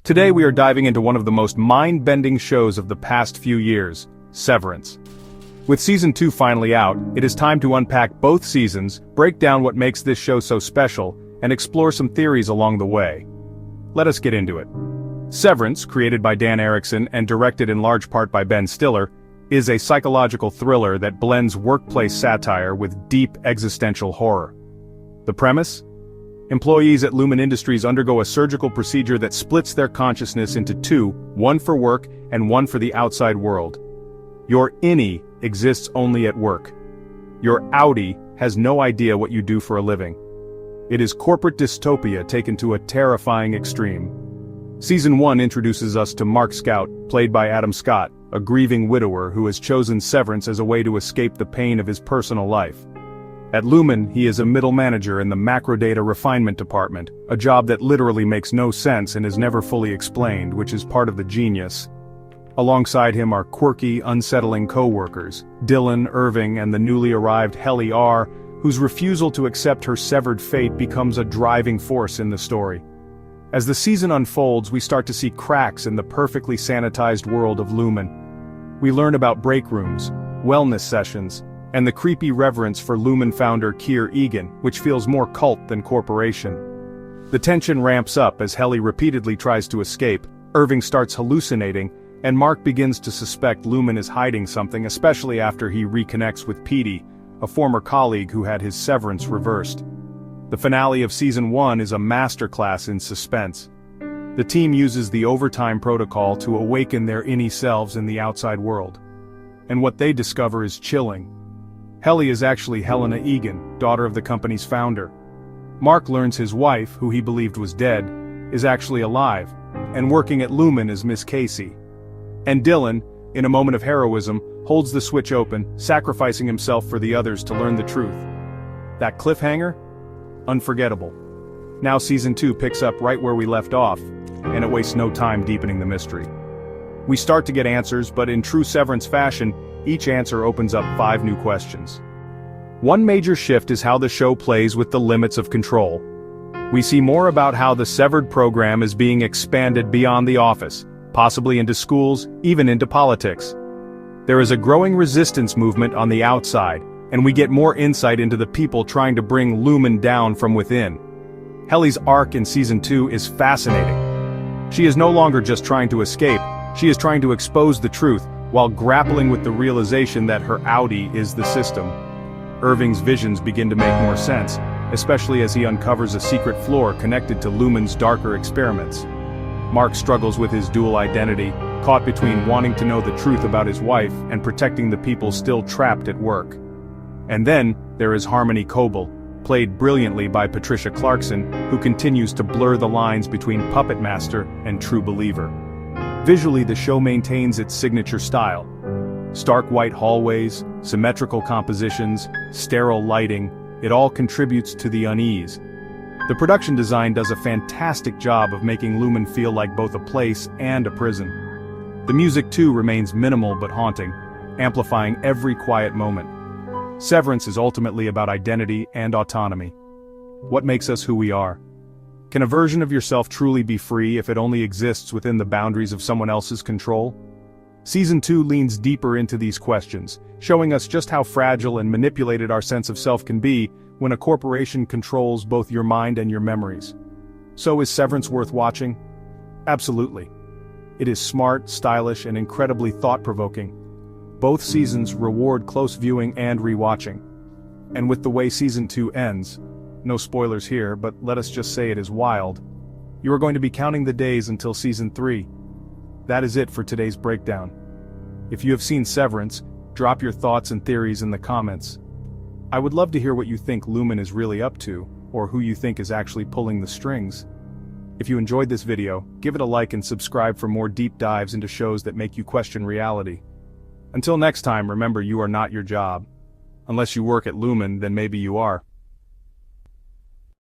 Today we are diving into one of the most mind-bending shows of the past few years, Severance. With Season 2 finally out, it is time to unpack both seasons, break down what makes this show so special, and explore some theories along the way. Let us get into it. Severance, created by Dan Erickson and directed in large part by Ben Stiller, is a psychological thriller that blends workplace satire with deep existential horror. The premise? Employees at Lumen Industries undergo a surgical procedure that splits their consciousness into two, one for work and one for the outside world. Your innie exists only at work. Your outie has no idea what you do for a living. It is corporate dystopia taken to a terrifying extreme. Season 1 introduces us to Mark Scout, played by Adam Scott, a grieving widower who has chosen severance as a way to escape the pain of his personal life. At Lumen, he is a middle manager in the macrodata refinement department, a job that literally makes no sense and is never fully explained, which is part of the genius. Alongside him are quirky, unsettling co-workers, Dylan, Irving, and the newly arrived Helly R., whose refusal to accept her severed fate becomes a driving force in the story. As the season unfolds, we start to see cracks in the perfectly sanitized world of Lumen. We learn about break rooms, wellness sessions, and the creepy reverence for Lumen founder Keir Egan, which feels more cult than corporation. The tension ramps up as Helly repeatedly tries to escape, Irving starts hallucinating, and Mark begins to suspect Lumen is hiding something, especially after he reconnects with Petey, a former colleague who had his severance reversed. The finale of Season 1 is a masterclass in suspense. The team uses the overtime protocol to awaken their innie selves in the outside world. And what they discover is chilling. Helly is actually Helena Egan, daughter of the company's founder. Mark learns his wife, who he believed was dead, is actually alive, and working at Lumen is Miss Casey. And Dylan, in a moment of heroism, holds the switch open, sacrificing himself for the others to learn the truth. That cliffhanger? Unforgettable. Now Season 2 picks up right where we left off, and it wastes no time deepening the mystery. We start to get answers, but in true Severance fashion, each answer opens up 5 new questions. One major shift is how the show plays with the limits of control. We see more about how the severed program is being expanded beyond the office, possibly into schools, even into politics. There is a growing resistance movement on the outside, and we get more insight into the people trying to bring Lumen down from within. Helly's arc in Season 2 is fascinating. She is no longer just trying to escape, she is trying to expose the truth, while grappling with the realization that her outie is the system. Irving's visions begin to make more sense, especially as he uncovers a secret floor connected to Lumen's darker experiments. Mark struggles with his dual identity, caught between wanting to know the truth about his wife and protecting the people still trapped at work. And then, there is Harmony Coble, played brilliantly by Patricia Clarkson, who continues to blur the lines between puppet master and true believer. Visually, the show maintains its signature style. Stark white hallways, symmetrical compositions, sterile lighting, it all contributes to the unease. The production design does a fantastic job of making Lumen feel like both a place and a prison. The music too remains minimal but haunting, amplifying every quiet moment. Severance is ultimately about identity and autonomy. What makes us who we are? Can a version of yourself truly be free if it only exists within the boundaries of someone else's control? Season 2 leans deeper into these questions, showing us just how fragile and manipulated our sense of self can be when a corporation controls both your mind and your memories. So is Severance worth watching? Absolutely. It is smart, stylish, and incredibly thought-provoking. Both seasons reward close viewing and rewatching. And with the way Season 2 ends, no spoilers here, but let us just say it is wild, you are going to be counting the days until Season 3. That is it for today's breakdown. If you have seen Severance, drop your thoughts and theories in the comments. I would love to hear what you think Lumen is really up to, or who you think is actually pulling the strings. If you enjoyed this video, give it a like and subscribe for more deep dives into shows that make you question reality. Until next time, remember, you are not your job. Unless you work at Lumen, then maybe you are.